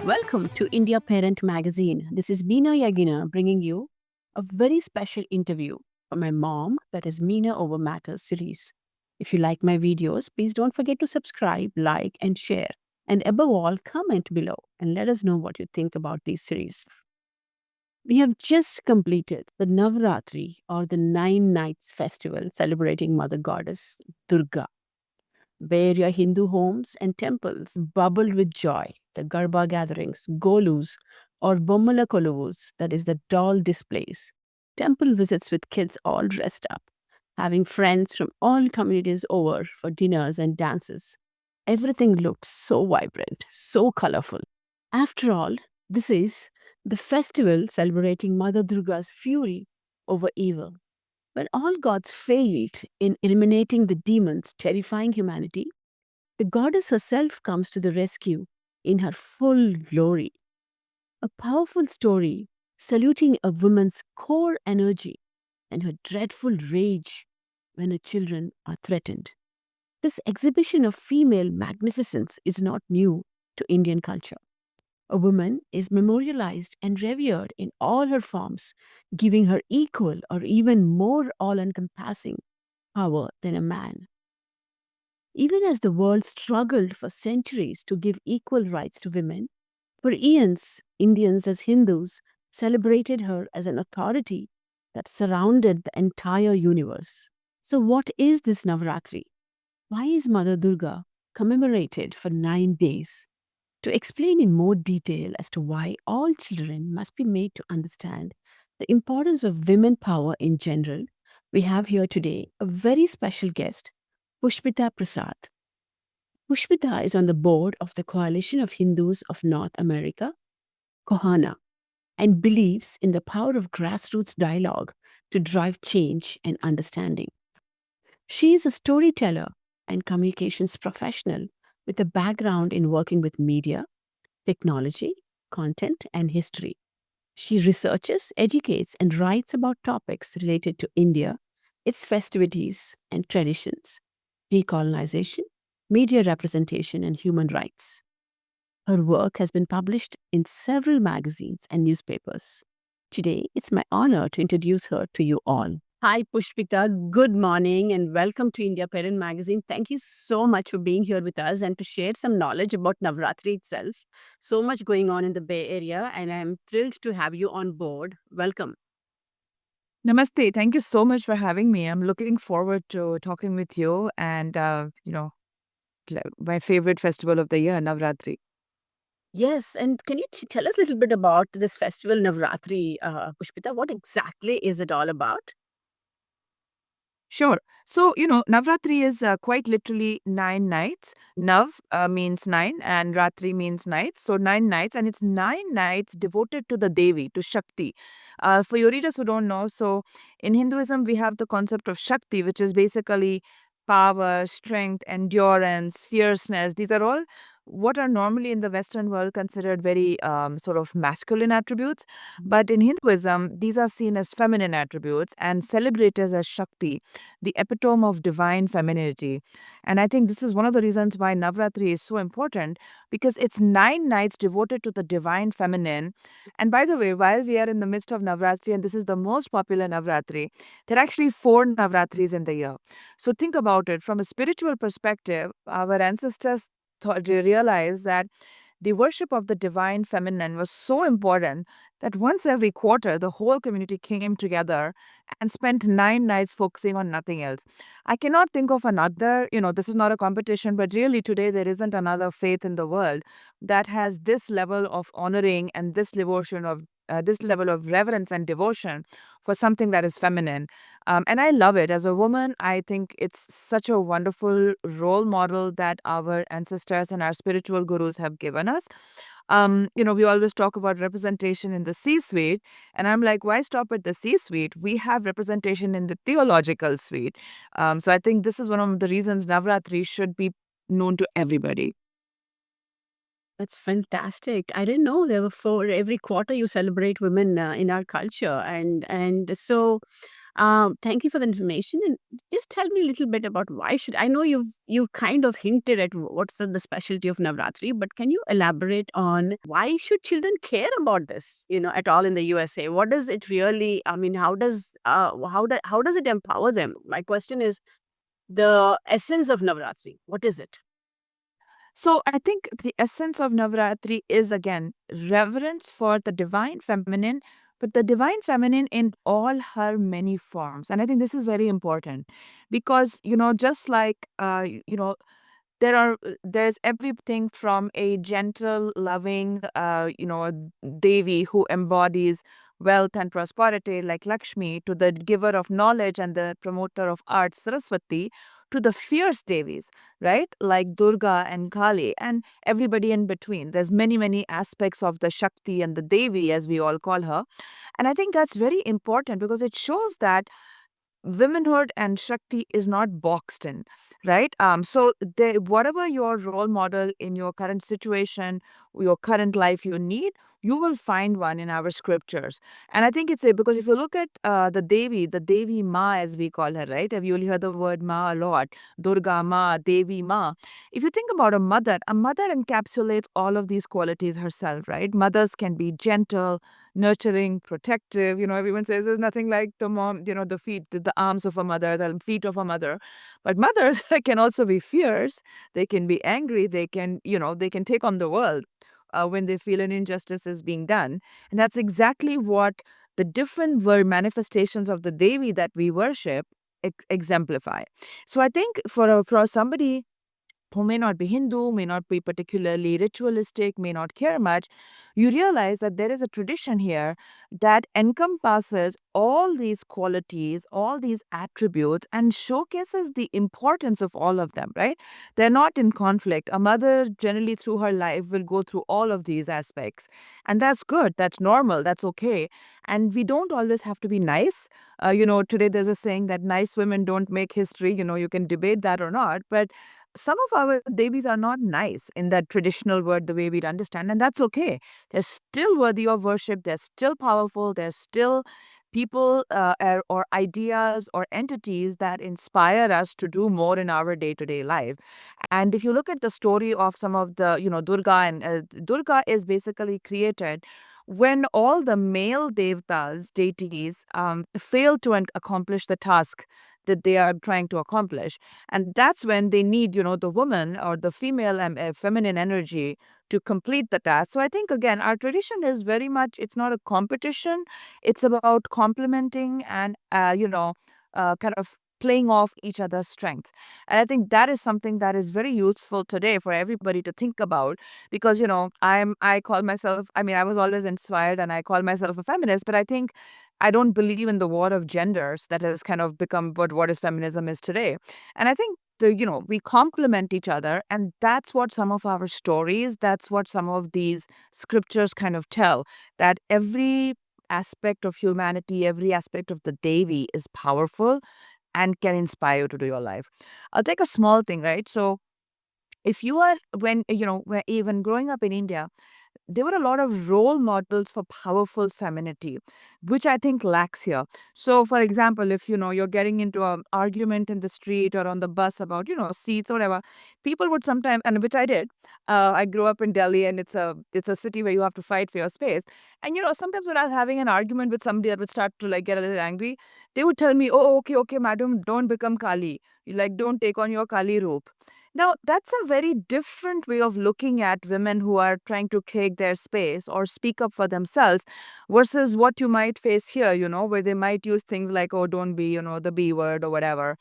Welcome to India Parent Magazine. This is Meena Yagina bringing you a very special interview from my mom, that is Meena Over Matters series. If you like my videos, please don't forget to subscribe, like, and share. And above all, comment below and let us know what you think about these series. We have just completed the Navratri or the 9 nights festival celebrating Mother Goddess Durga, where your Hindu homes and temples bubbled with joy. The Garba gatherings, Golus, or Bommala Kolovus, that is the doll displays, temple visits with kids all dressed up, having friends from all communities over for dinners and dances. Everything looked so vibrant, so colorful. After all, this is the festival celebrating Mother Durga's fury over evil. When all gods failed in eliminating the demons terrifying humanity, the goddess herself comes to the rescue in her full glory. A powerful story saluting a woman's core energy and her dreadful rage when her children are threatened. This exhibition of female magnificence is not new to Indian culture. A woman is memorialized and revered in all her forms, giving her equal or even more all encompassing power than a man. Even as the world struggled for centuries to give equal rights to women, for eons, Indians as Hindus celebrated her as an authority that surrounded the entire universe. So, what is this Navratri? Why is Mother Durga commemorated for 9 days? To explain in more detail as to why all children must be made to understand the importance of women power in general, we have here today a very special guest, Pushpita Prasad. Pushpita is on the board of the Coalition of Hindus of North America, Kohana, and believes in the power of grassroots dialogue to drive change and understanding. She is a storyteller and communications professional with a background in working with media, technology, content, and history. She researches, educates, and writes about topics related to India, its festivities and traditions, decolonization, media representation, and human rights. Her work has been published in several magazines and newspapers. Today, it's my honor to introduce her to you all. Hi, Pushpita. Good morning and welcome to India Parent Magazine. Thank you so much for being here with us and to share some knowledge about Navratri itself. So much going on in the Bay Area, and I'm thrilled to have you on board. Welcome. Namaste. Thank you so much for having me. I'm looking forward to talking with you and, my favorite festival of the year, Navratri. Yes, and can you tell us a little bit about this festival, Navratri, Pushpita? What exactly is it all about? Sure. So, Navratri is quite literally 9 nights. Nav means nine, and Ratri means nights. So, 9 nights, and it's 9 nights devoted to the Devi, to Shakti. For your readers who don't know, so in Hinduism, we have the concept of Shakti, which is basically power, strength, endurance, fierceness. These are all what are normally in the Western world considered very sort of masculine attributes. But in Hinduism, these are seen as feminine attributes and celebrated as Shakti, the epitome of divine femininity. And I think this is one of the reasons why Navratri is so important because it's 9 nights devoted to the divine feminine. And by the way, while we are in the midst of Navratri, and this is the most popular Navratri, there are actually 4 Navratris in the year. So think about it from a spiritual perspective, our ancestors realized that the worship of the divine feminine was so important that once every quarter, the whole community came together and spent 9 nights focusing on nothing else. I cannot think of another, this is not a competition, but really today there isn't another faith in the world that has this level of honoring and this level of reverence and devotion for something that is feminine. And I love it. As a woman, I think it's such a wonderful role model that our ancestors and our spiritual gurus have given us. We always talk about representation in the C suite, and I'm like, why stop at the C suite? We have representation in the theological suite. So I think this is one of the reasons Navratri should be known to everybody. That's fantastic. I didn't know there were four. Every quarter you celebrate women in our culture, and so Thank you for the information, and just tell me a little bit about why should I know you kind of hinted at what's the specialty of Navratri, but can you elaborate on why should children care about this? At all in the USA, what does it really? I mean, how does it empower them? My question is the essence of Navratri. What is it? So I think the essence of Navratri is again reverence for the divine feminine, but the divine feminine in all her many forms. And I think this is very important because, just like, there's everything from a gentle, loving, Devi who embodies wealth and prosperity like Lakshmi, to the giver of knowledge and the promoter of art Saraswati, to the fierce Devis, right, like Durga and Kali, and everybody in between. There's many aspects of the Shakti and the Devi, as we all call her. And I think that's very important because it shows that womanhood and Shakti is not boxed in, right? So whatever your role model in your current situation, your current life you need, you will find one in our scriptures. And I think because if you look at the Devi Ma, as we call her, right? Have you only heard the word Ma a lot? Durga Ma, Devi Ma. If you think about a mother encapsulates all of these qualities herself, right? Mothers can be gentle, nurturing, protective. Everyone says there's nothing like the mom, the feet, the arms of a mother, the feet of a mother. But mothers can also be fierce. They can be angry. They can take on the world when they feel an injustice is being done. And that's exactly what the different manifestations of the Devi that we worship exemplify. So I think for somebody who may not be Hindu, may not be particularly ritualistic, may not care much, you realize that there is a tradition here that encompasses all these qualities, all these attributes, and showcases the importance of all of them, right? They're not in conflict. A mother, generally through her life, will go through all of these aspects. And that's good, that's normal, that's okay. And we don't always have to be nice. Today there's a saying that nice women don't make history. You can debate that or not, but some of our devis are not nice in that traditional word, the way we'd understand, and that's okay. They're still worthy of worship. They're still powerful. They're still people or ideas or entities that inspire us to do more in our day-to-day life. And if you look at the story of some of the, Durga, and Durga is basically created when all the male devtas, deities, fail to accomplish the task that they are trying to accomplish. And that's when they need, the woman or the female and feminine energy to complete the task. So I think, again, our tradition is very much, it's not a competition. It's about complementing and, kind of playing off each other's strengths. And I think that is something that is very useful today for everybody to think about because, I call myself, I mean, I was always inspired and I call myself a feminist, but I think I don't believe in the war of genders that has kind of become what is feminism is today. And I think we complement each other, and that's what some of our stories, that's what some of these scriptures kind of tell, that every aspect of humanity, every aspect of the Devi is powerful and can inspire you to do your life. I'll take a small thing, right? So if you are even growing up in India, there were a lot of role models for powerful femininity, which I think lacks here. So, for example, if you're getting into an argument in the street or on the bus about seats or whatever, people would sometimes, and which I did. I grew up in Delhi, and it's a city where you have to fight for your space. And sometimes when I was having an argument with somebody that would start to like get a little angry, they would tell me, "Oh, okay, madam, don't become Kali. Don't take on your Kali rope." Now, that's a very different way of looking at women who are trying to take their space or speak up for themselves versus what you might face here, where they might use things like, oh, don't be, the B word or whatever.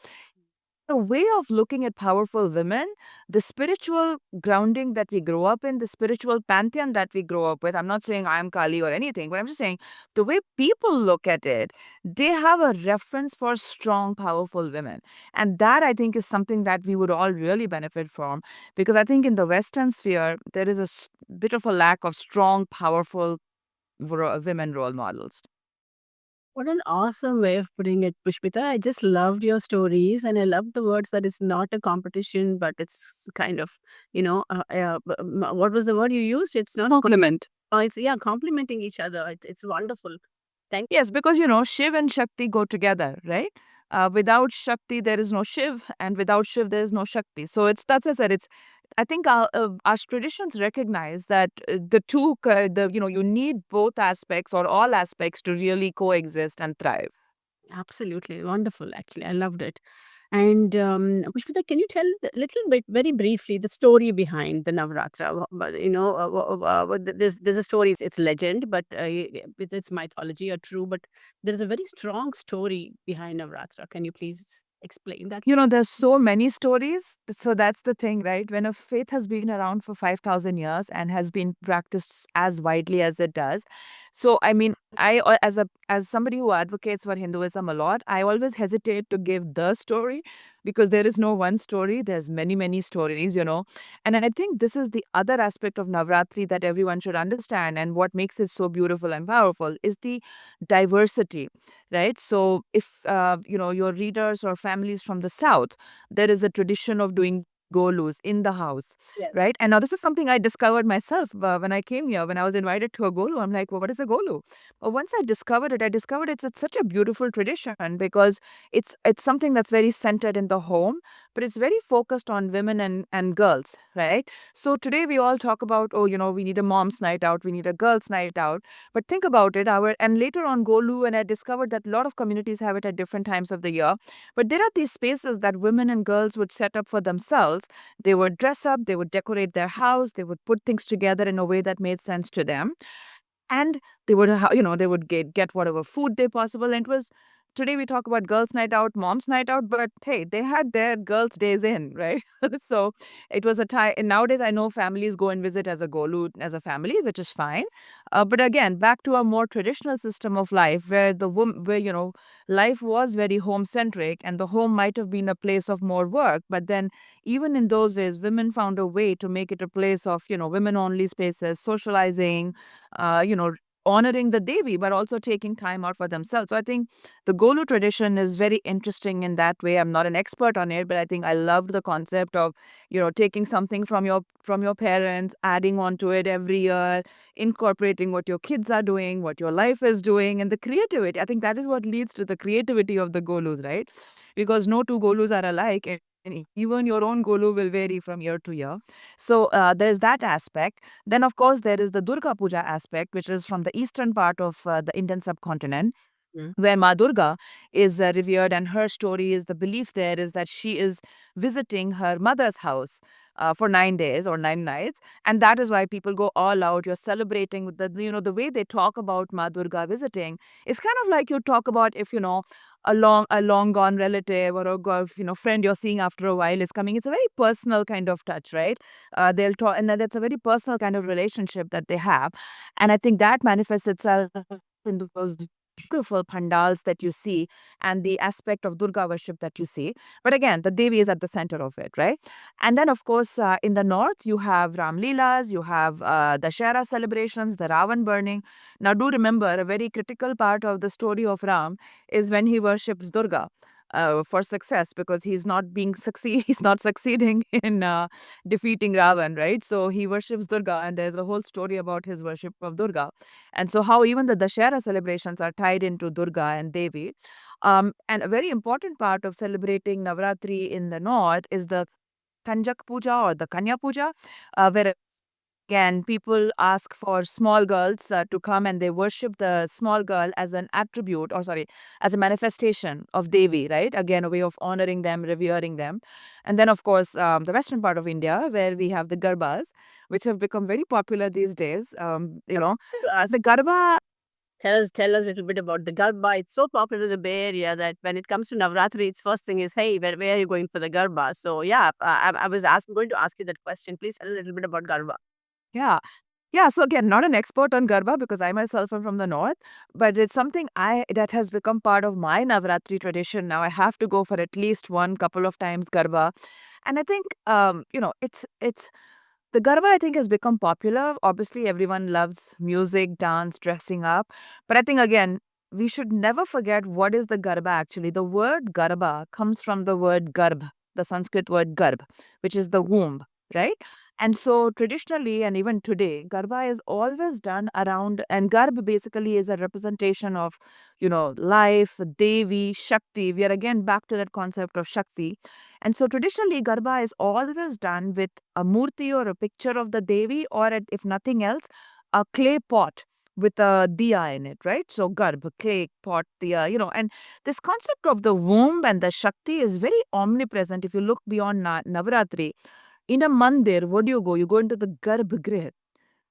The way of looking at powerful women, the spiritual grounding that we grow up in, the spiritual pantheon that we grow up with. I'm not saying I am Kali or anything, but I'm just saying the way people look at it, they have a reference for strong, powerful women. And that I think is something that we would all really benefit from because I think in the Western sphere, there is a bit of a lack of strong, powerful women role models. What an awesome way of putting it, Pushpita. I just loved your stories, and I love the words that it's not a competition, but it's kind of, what was the word you used? It's not compliment. It's, yeah, complimenting each other. It's wonderful. Thank Yes, because Shiv and Shakti go together, right? Without Shakti, there is no Shiv, and without Shiv, there is no Shakti. So that's what I said. It's I think our traditions recognize that you need both aspects or all aspects to really coexist and thrive. Absolutely wonderful. Actually, I loved it. And Pushpita, can you tell a little bit, very briefly, the story behind the Navratra? There's a story. It's legend, but with its mythology or true. But there is a very strong story behind Navratra. Can you please explain that? There's so many stories. So that's the thing, right? When a faith has been around for 5,000 years and has been practiced as widely as it does. So, I mean, as somebody who advocates for Hinduism a lot, I always hesitate to give the story because there is no one story. There's many, many stories. And I think this is the other aspect of Navratri that everyone should understand. And what makes it so beautiful and powerful is the diversity, right? So if your readers or families from the south, there is a tradition of doing golus in the house, Yes. right? And now this is something I discovered myself when I came here. When I was invited to a golu, I'm like, well, what is a golu? But once I discovered it, it's such a beautiful tradition because it's something that's very centered in the home, but it's very focused on women and girls, right? So today we all talk about, oh, we need a mom's night out, we need a girls' night out. But think about it, and later on Golu, and I discovered that a lot of communities have it at different times of the year. But there are these spaces that women and girls would set up for themselves. They would dress up, they would decorate their house, they would put things together in a way that made sense to them, and they would get whatever food they possible. And it was today we talk about girls night out, moms night out, but hey, they had their girls days in, right? So it was a time. And nowadays I know families go and visit as a golu as a family, which is fine. But again, back to a more traditional system of life where life was very home centric, and the home might have been a place of more work, but then even in those days women found a way to make it a place of women only spaces, socializing, uh, you know, honoring the Devi, but also taking time out for themselves. So I think the Golu tradition is very interesting in that way. I'm not an expert on it, but I think I loved the concept of, taking something from your parents, adding on to it every year, incorporating what your kids are doing, what your life is doing, and the creativity. I think that is what leads to the creativity of the Golus, right? Because no two Golus are alike. And even your own Golu will vary from year to year. So there's that aspect. Then, of course, there is the Durga Puja aspect, which is from the eastern part of the Indian subcontinent, Mm. where Ma Durga is revered, and her story is the belief there is that she is visiting her mother's house for 9 days or 9 nights, and that is why people go all out. You're celebrating with the way they talk about Ma Durga visiting is kind of like you talk about if a long gone relative or friend you're seeing after a while is coming. It's a very personal kind of touch, right? They'll talk, and that's a very personal kind of relationship that they have, and I think that manifests itself in those beautiful pandals that you see and the aspect of Durga worship that you see. But again, the Devi is at the center of it, right? And then, of course, in the north, you have Ram Leelas, you have the Shara celebrations, the Ravan burning. Now, do remember a very critical part of the story of Ram is when he worships Durga. For success, because he's not succeeding in defeating Ravan, right? So he worships Durga, and there's a whole story about his worship of Durga. And so, how even the Dashera celebrations are tied into Durga and Devi. And a very important part of celebrating Navratri in the north is the Kanjak Puja or the Kanya Puja, where again people ask for small girls to come and they worship the small girl as an attribute, or sorry, as a manifestation of Devi, right? Again, a way of honoring them, revering them. And then, of course, the western part of India, where we have the Garbas, which have become very popular these days. As a Garba. Tell us a little bit about the Garba. It's so popular in the Bay Area that when it comes to Navratri, its first thing is, hey, where are you going for the Garba? So yeah, I was going to ask you that question. Please tell us a little bit about Garba. Yeah. Yeah, so again, not an expert on Garba because I myself am from the north, but it's something I that has become part of my Navratri tradition. Now I have to go for at least one couple of times Garba. And I think it's the Garba, I think, has become popular. Obviously, everyone loves music, dance, dressing up. But I think again, we should never forget what is the Garba actually. The word Garba comes from the word Garbh, the Sanskrit word Garbh, which is the womb, right? And so traditionally and even today, Garba is always done around, and Garb basically is a representation of, life, Devi, Shakti. We are again back to that concept of Shakti. And so traditionally, Garba is always done with a murti or a picture of the Devi, or if nothing else, a clay pot with a diya in it, right? So Garb, clay pot, diya, and this concept of the womb and the Shakti is very omnipresent. If you look beyond Navratri, in a mandir, what do you go? You go into the garbhagriha.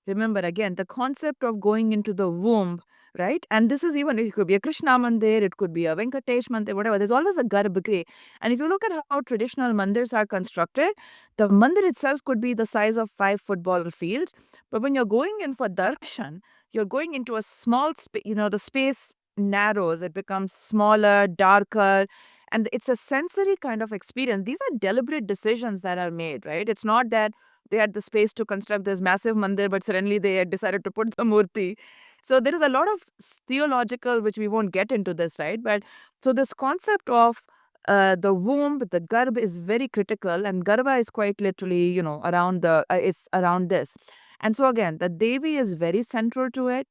Remember again the concept of going into the womb, right? And this is even, it could be a Krishna mandir, it could be a Venkatesh mandir, whatever. There's always a garbhagriha. And if you look at how traditional mandirs are constructed, the mandir itself could be the size of 5 football fields. But when you're going in for darshan, you're going into a small space, the space narrows, it becomes smaller, darker, and it's a sensory kind of experience. These are deliberate decisions that are made, right? It's not that they had the space to construct this massive mandir, but suddenly they had decided to put the murti. So there is a lot of theological, which we won't get into this, right? But so this concept of the womb, the garb is very critical, and garba is quite literally, around it's around this. And so again, the Devi is very central to it.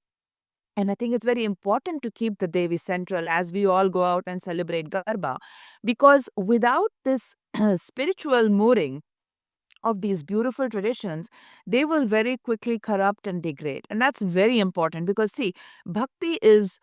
And I think it's very important to keep the Devi central as we all go out and celebrate Garba, because without this spiritual mooring of these beautiful traditions, they will very quickly corrupt and degrade. And that's very important because, see, bhakti is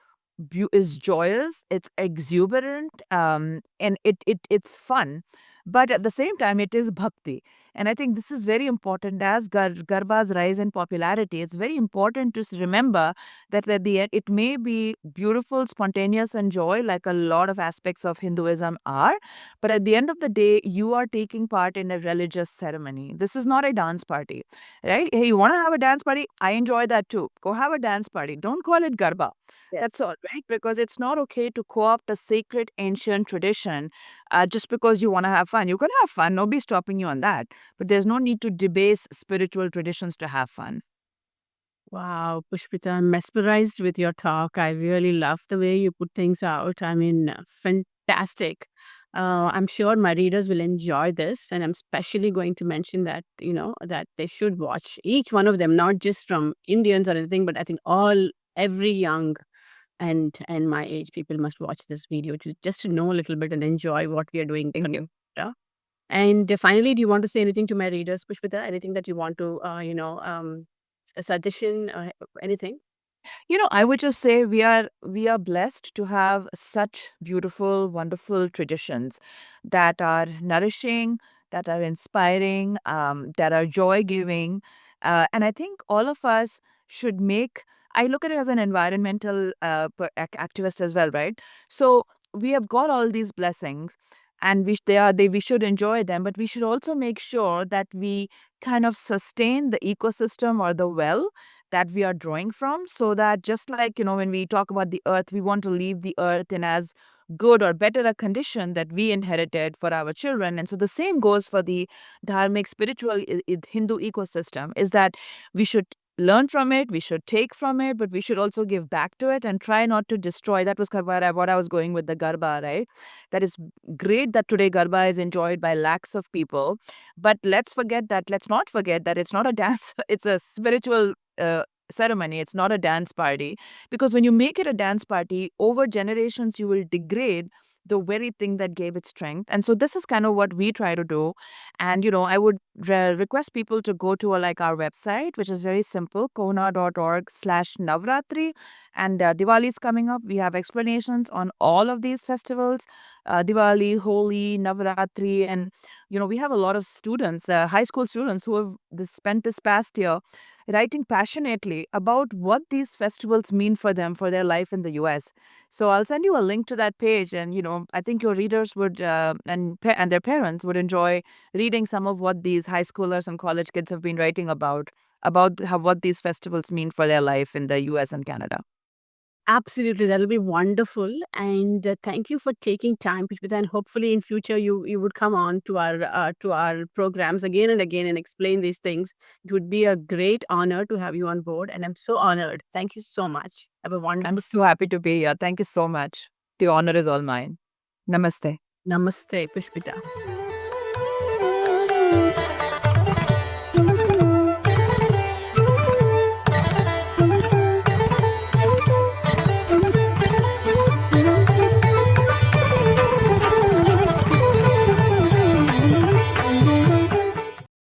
joyous, it's exuberant, and it's fun, but at the same time, it is bhakti. And I think this is very important as Garba's rise in popularity. It's very important to remember that at the end, it may be beautiful, spontaneous, and joy, like a lot of aspects of Hinduism are. But at the end of the day, you are taking part in a religious ceremony. This is not a dance party, right? Hey, you want to have a dance party? I enjoy that too. Go have a dance party. Don't call it Garba. That's all, right? Because it's not okay to co opt a sacred ancient tradition just because you want to have fun. You can have fun, nobody's stopping you on that. But there's no need to debase spiritual traditions to have fun. Wow, Pushpita, I'm mesmerized with your talk. I really love the way you put things out. I mean, fantastic. I'm sure my readers will enjoy this, and I'm especially going to mention that that they should watch each one of them, not just from Indians or anything, but I think every young and my age people must watch this video to just to know a little bit and enjoy what we are doing. Thank you. And finally, do you want to say anything to my readers, Pushpita? Anything that you want to, a suggestion, anything? I would just say we are blessed to have such beautiful, wonderful traditions that are nourishing, that are inspiring, that are joy giving, and I think all of us should make. I look at it as an environmental activist as well, right? So we have got all these blessings, and we should enjoy them, but we should also make sure that we kind of sustain the ecosystem or the well that we are drawing from, so that just like when we talk about the earth, we want to leave the earth in as good or better a condition that we inherited for our children. And so the same goes for the dharmic spiritual Hindu ecosystem, is that we should learn from it, we should take from it, but we should also give back to it and try not to destroy. That was kind of what I was going with the Garba, right? That is great that today Garba is enjoyed by lakhs of people, but let's not forget that it's not a dance, it's a spiritual ceremony. It's not a dance party, because when you make it a dance party over generations, you will degrade the very thing that gave it strength. And so this is kind of what we try to do. And I would request people to go to like our website, which is very simple, kona.org/navratri. And Diwali is coming up. We have explanations on all of these festivals, Diwali, Holi, Navratri. And we have a lot of students, high school students, who have spent this past year writing passionately about what these festivals mean for them, for their life in the US. So I'll send you a link to that page, and I think your readers would and their parents would enjoy reading some of what these high schoolers and college kids have been writing about how what these festivals mean for their life in the US and Canada. Absolutely, that'll be wonderful. And thank you for taking time, Pushpita. And hopefully, in future, you would come on to our programs again and again and explain these things. It would be a great honor to have you on board, and I'm so honored. Thank you so much. Have a I'm wonderful so happy to be here. Thank you so much. The honor is all mine. Namaste. Namaste, Pushpita.